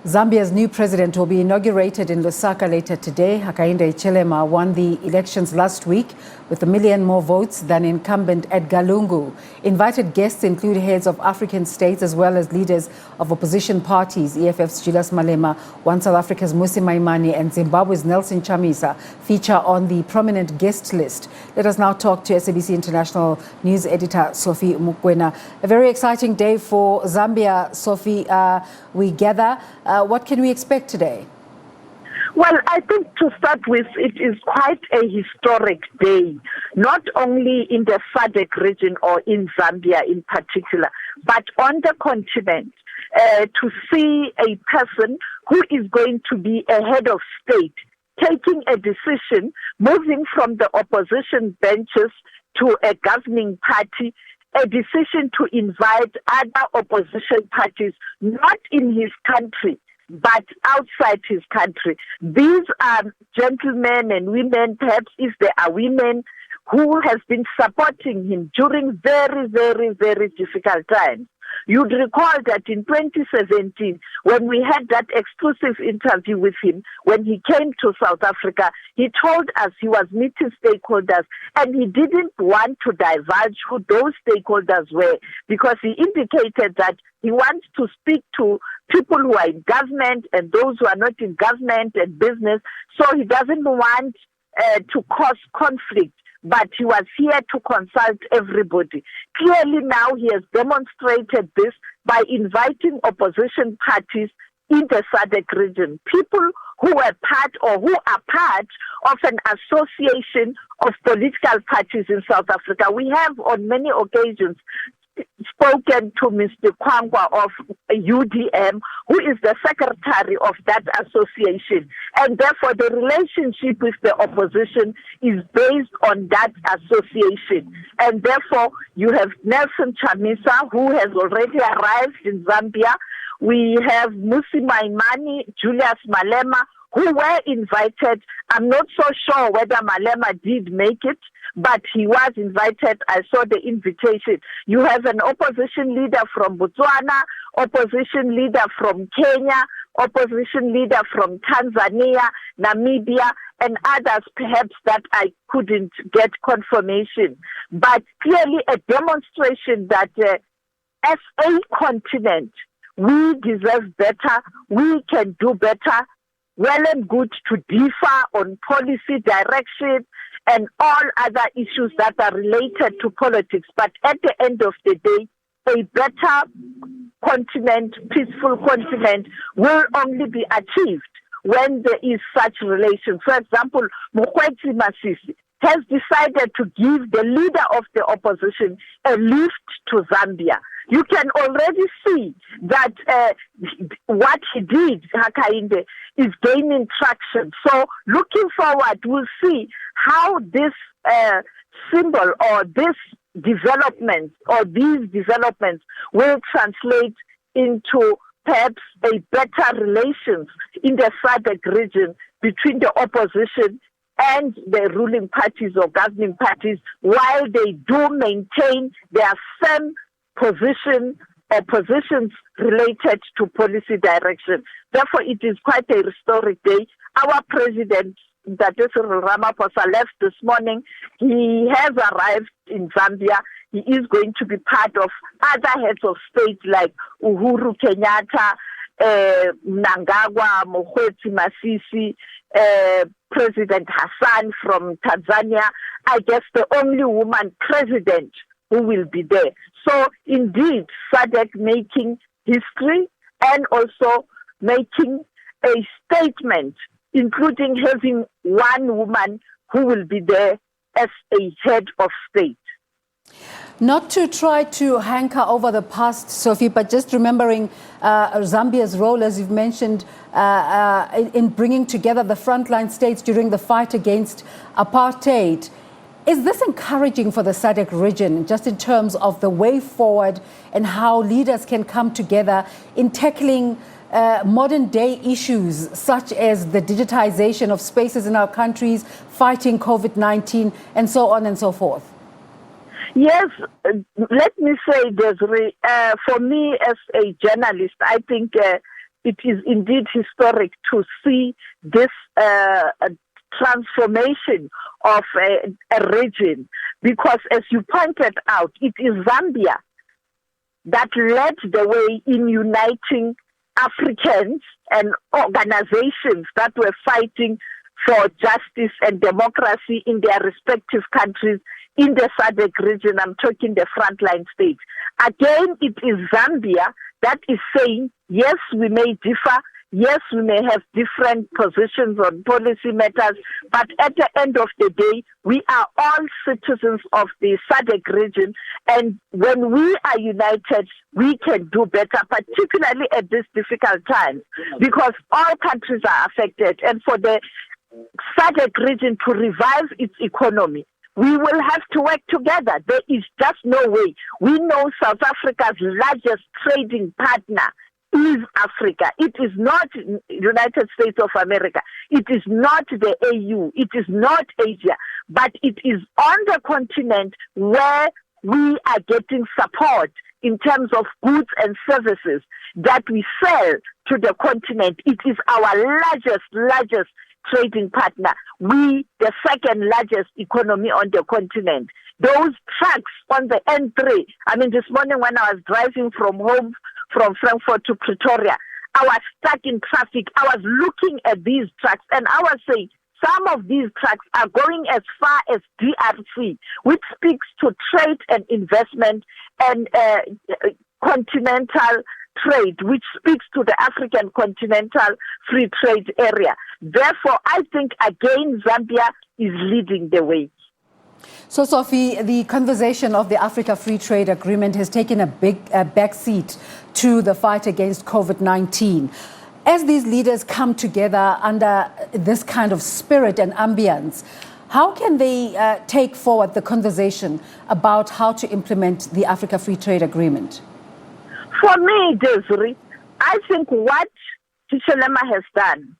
Zambia's new president will be inaugurated in Lusaka later today. Hakainde Hichilema won the elections last week with 1 million more votes than incumbent Edgar Lungu. Invited guests include heads of African states as well as leaders of opposition parties. EFF's Julius Malema, One South Africa's Mmusi Maimane and Zimbabwe's Nelson Chamisa feature on the prominent guest list. Let us now talk to SABC International News Editor Sophie Mokoena. A very exciting day for Zambia, Sophie. We gather. What can we expect today? Well, I think to start with, it is quite a historic day, not only in the SADC region or in Zambia in particular, but on the continent, to see a person who is going to be a head of state taking a decision, moving from the opposition benches to a governing party, a decision to invite other opposition parties, not in his country, but outside his country. These are gentlemen and women, perhaps if there are women, who has been supporting him during very, very, very difficult times. You'd recall that in 2017, when we had that exclusive interview with him, when he came to South Africa, he told us he was meeting stakeholders and he didn't want to divulge who those stakeholders were because he indicated that he wants to speak to people who are in government and those who are not in government and business. So he doesn't want to cause conflict, but he was here to consult everybody. Clearly now he has demonstrated this by inviting opposition parties in the SADC region, people who were part or who are part of an association of political parties in South Africa. We have on many occasions spoken to Mr. Kwangwa of UDM, who is the secretary of that association. And therefore, the relationship with the opposition is based on that association. And therefore, you have Nelson Chamisa, who has already arrived in Zambia. We have Mmusi Maimane, Julius Malema, who were invited. I'm not so sure whether Malema did make it, but he was invited. I saw the invitation. You have an opposition leader from Botswana, opposition leader from Kenya, opposition leader from Tanzania, Namibia, and others perhaps that I couldn't get confirmation. But clearly a demonstration that as a continent, we deserve better, we can do better, well and good to differ on policy direction and all other issues that are related to politics. But at the end of the day, a better continent, peaceful continent, will only be achieved when there is such relation. For example, Mokoena has decided to give the leader of the opposition a lift to Zambia. You can already see that what he did, Hakainde, is gaining traction. So looking forward, we'll see how this symbol or this development or these developments will translate into perhaps a better relations in the SADC region between the opposition and the ruling parties or governing parties, while they do maintain their firm position or positions related to policy direction. Therefore, it is quite a historic day. Our president, Cyril Ramaphosa, left this morning. He has arrived in Zambia. He is going to be part of other heads of state like Uhuru Kenyatta, Mnangagwa, Mokoena Masisi, President Hassan from Tanzania. I guess the only woman president who will be there. So indeed, SADC making history and also making a statement, including having one woman who will be there as a head of state. Not to try to hanker over the past, Sophie, but just remembering Zambia's role, as you've mentioned, in bringing together the frontline states during the fight against apartheid. Is this encouraging for the SADC region, just in terms of the way forward and how leaders can come together in tackling modern-day issues such as the digitization of spaces in our countries, fighting COVID-19, and so on and so forth? Yes, let me say, Desiree, for me as a journalist, I think it is indeed historic to see this transformation of a region, because as you pointed out, it is Zambia that led the way in uniting Africans and organizations that were fighting for justice and democracy in their respective countries in the SADC region. I'm talking the frontline states. Again, it is Zambia that is saying, yes, we may differ, yes, we may have different positions on policy matters, but at the end of the day, we are all citizens of the SADC region, and when we are united, we can do better, particularly at this difficult time, because all countries are affected, and for the SADC region to revive its economy, we will have to work together. There is just no way. We know South Africa's largest trading partner is Africa. It is not United States of America. It is not the AU. It is not Asia. But it is on the continent where we are getting support in terms of goods and services that we sell to the continent. It is our largest trading partner. We, the second largest economy on the continent. Those trucks on the N3, I mean, this morning when I was driving from home, from Frankfurt to Pretoria, I was stuck in traffic. I was looking at these trucks and I was saying, some of these trucks are going as far as DRC, which speaks to trade and investment and continental trade, which speaks to the African continental free trade area. Therefore, I think, again, Zambia is leading the way. So, Sophie, the conversation of the Africa Free Trade Agreement has taken a big backseat to the fight against COVID-19. As these leaders come together under this kind of spirit and ambience, how can they take forward the conversation about how to implement the Africa Free Trade Agreement? For me, Desiree, I think what Hichilema has done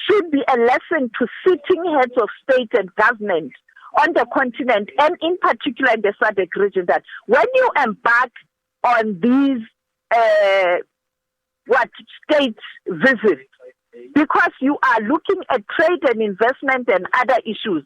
should be a lesson to sitting heads of state and government on the continent, and in particular in the SADC region, that when you embark on these state visits, because you are looking at trade and investment and other issues,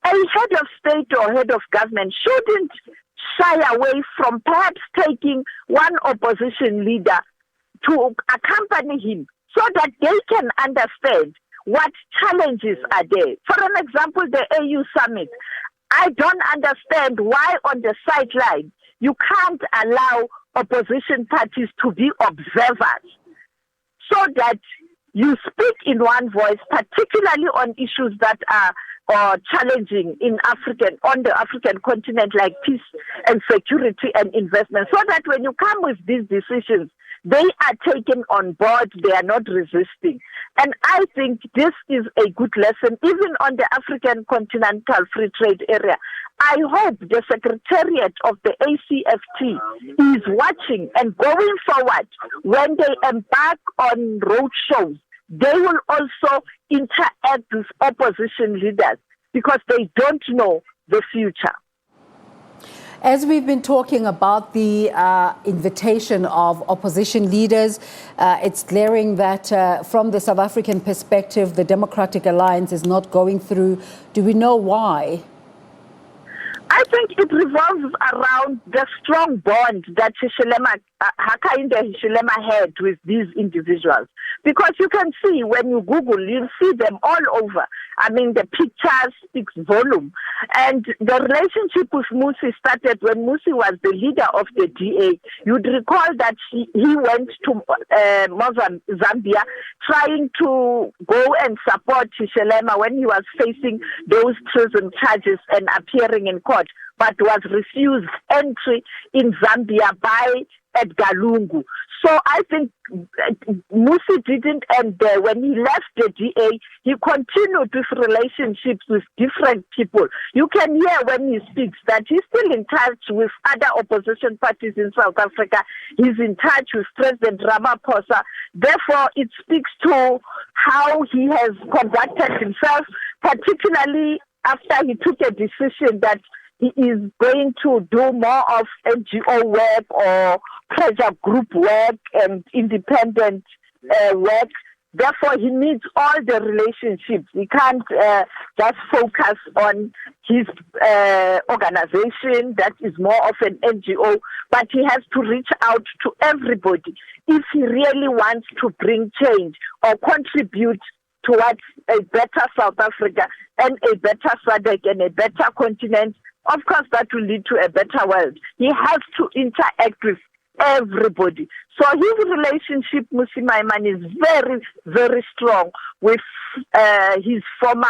a head of state or head of government shouldn't shy away from perhaps taking one opposition leader to accompany him so that they can understand what challenges are there. For an example, the AU summit. I don't understand why on the sideline you can't allow opposition parties to be observers so that you speak in one voice, particularly on issues that are challenging on the African continent, like peace and security and investment, so that when you come with these decisions, they are taken on board, they are not resisting. And I think this is a good lesson, even on the African continental free trade area. I hope the Secretariat of the ACFT is watching, and going forward, when they embark on road shows, they will also interact with opposition leaders because they don't know the future. As we've been talking about the invitation of opposition leaders, it's glaring that from the South African perspective, the Democratic Alliance is not going through. Do we know why? I think it revolves around the strong bond that Hakainde Hichilema had with these individuals. Because you can see, when you Google, you'll see them all over. I mean, the pictures speaks volume. And the relationship with Mmusi started when Mmusi was the leader of the DA. You'd recall that he went to Zambia trying to go and support Hichilema when he was facing those treason charges and appearing in court, but was refused entry in Zambia by Edgar Lungu. So I think Mmusi didn't end there. When he left the DA, he continued with relationships with different people. You can hear when he speaks that he's still in touch with other opposition parties in South Africa. He's in touch with President Ramaphosa. Therefore, it speaks to how he has conducted himself, particularly after he took a decision that he is going to do more of NGO work or pressure group work and independent work. Therefore, he needs all the relationships. He can't just focus on his organization that is more of an NGO, but he has to reach out to everybody if he really wants to bring change or contribute towards a better South Africa and a better SADC and a better continent. Of course, that will lead to a better world. He has to interact with everybody. So his relationship, Mmusi Maimane, is very, very strong with his former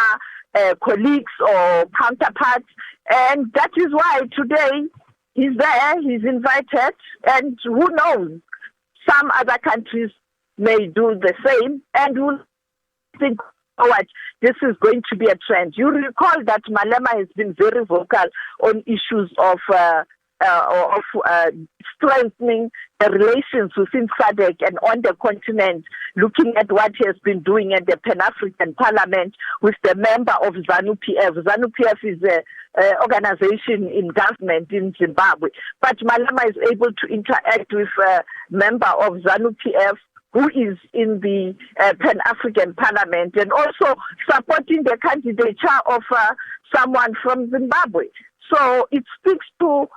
colleagues or counterparts. And that is why today he's there, he's invited, and who knows, some other countries may do the same, and will think, oh, what, this is going to be a trend. You recall that Malema has been very vocal on issues of strengthening the relations within SADC and on the continent, looking at what he has been doing at the Pan-African Parliament with the member of ZANU-PF. ZANU-PF is an organization in government in Zimbabwe. But Malema is able to interact with a member of ZANU-PF who is in the Pan-African Parliament, and also supporting the candidature of someone from Zimbabwe. So it speaks to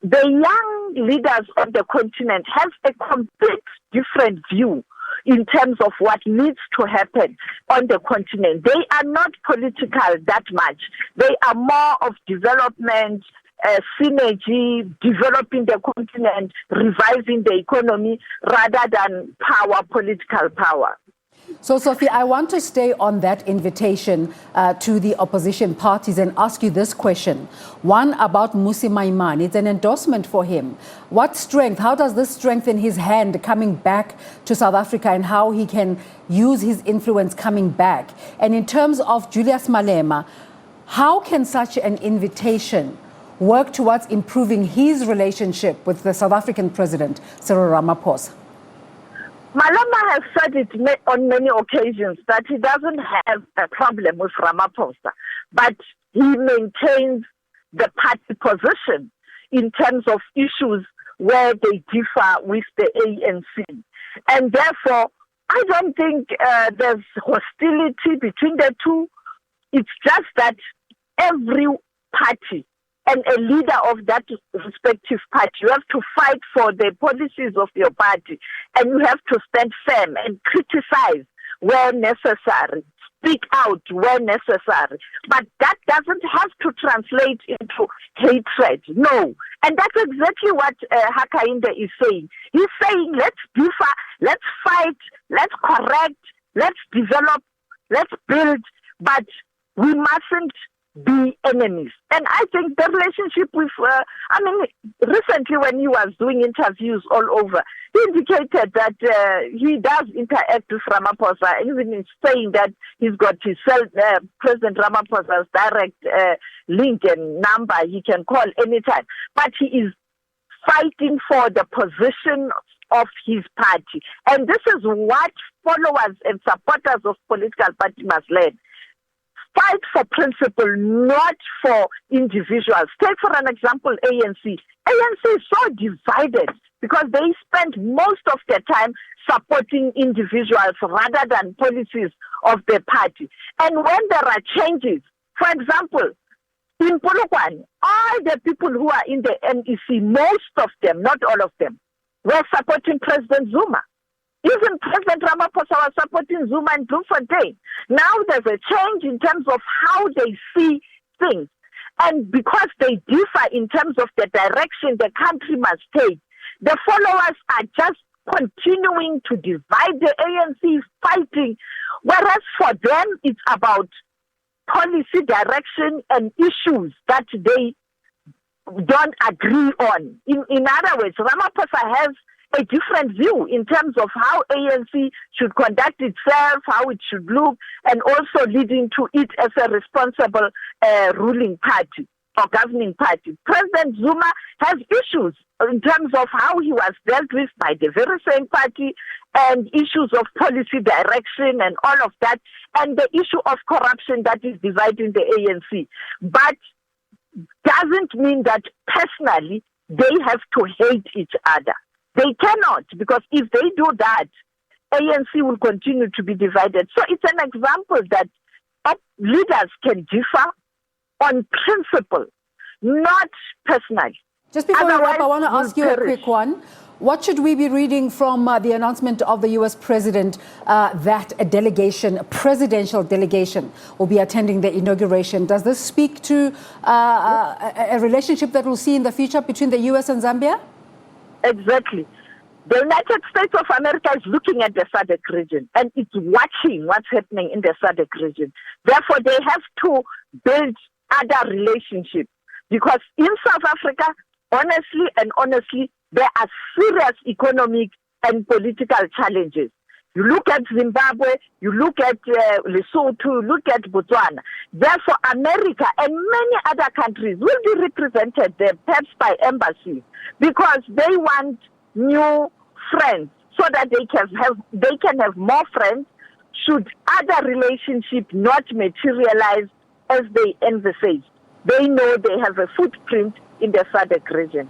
the young leaders of the continent have a complete different view in terms of what needs to happen on the continent. They are not political that much. They are more of development, synergy, developing the continent, reviving the economy, rather than power, political power. So, Sophie, I want to stay on that invitation to the opposition parties and ask you this question. One about Mmusi Maimane. It's an endorsement for him. What strength, how does this strengthen his hand coming back to South Africa and how he can use his influence coming back? And in terms of Julius Malema, how can such an invitation work towards improving his relationship with the South African president, Cyril Ramaphosa? Malema has said it on many occasions that he doesn't have a problem with Ramaphosa, but he maintains the party position in terms of issues where they differ with the ANC. And therefore, I don't think there's hostility between the two. It's just that every party and a leader of that respective party, you have to fight for the policies of your party, and you have to stand firm and criticize where necessary, speak out where necessary. But that doesn't have to translate into hatred, no. And that's exactly what Hakainde is saying. He's saying, let's differ, let's fight, let's correct, let's develop, let's build, but we mustn't be enemies. And I think the relationship with, recently when he was doing interviews all over, he indicated that he does interact with Ramaphosa, even in saying that he's got his President Ramaphosa's direct link and number he can call anytime. But he is fighting for the position of his party. And this is what followers and supporters of political party must learn. Fight for principle, not for individuals. Take for an example ANC. ANC is so divided because they spend most of their time supporting individuals rather than policies of the party. And when there are changes, for example, in Polokwane, all the people who are in the NEC, most of them, not all of them, were supporting President Zuma. Even President Ramaphosa was supporting Zuma and Bloemfontein. Now there's a change in terms of how they see things. And because they differ in terms of the direction the country must take, the followers are just continuing to divide the ANC, fighting. Whereas for them, it's about policy direction and issues that they don't agree on. In other words, Ramaphosa has a different view in terms of how ANC should conduct itself, how it should look, and also leading to it as a responsible ruling party or governing party. President Zuma has issues in terms of how he was dealt with by the very same party, and issues of policy direction and all of that, and the issue of corruption that is dividing the ANC. But doesn't mean that personally they have to hate each other. They cannot, because if they do that, ANC will continue to be divided. So it's an example that leaders can differ on principle, not personally. Just before we wrap, I want to ask you a quick one. What should we be reading from the announcement of the U.S. president that a presidential delegation, will be attending the inauguration? Does this speak to a relationship that we'll see in the future between the U.S. and Zambia? Exactly. The United States of America is looking at the SADC region and it's watching what's happening in the SADC region. Therefore, they have to build other relationships because in South Africa, honestly, there are serious economic and political challenges. You look at Zimbabwe, you look at Lesotho, you look at Botswana. Therefore, America and many other countries will be represented there, perhaps by embassies, because they want new friends so that they can have more friends should other relationships not materialize as they envisage. They know they have a footprint in the SADC region.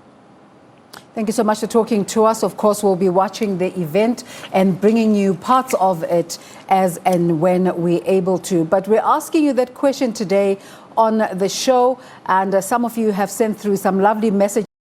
Thank you so much for talking to us. Of course, we'll be watching the event and bringing you parts of it as and when we're able to. But we're asking you that question today on the show, and some of you have sent through some lovely messages.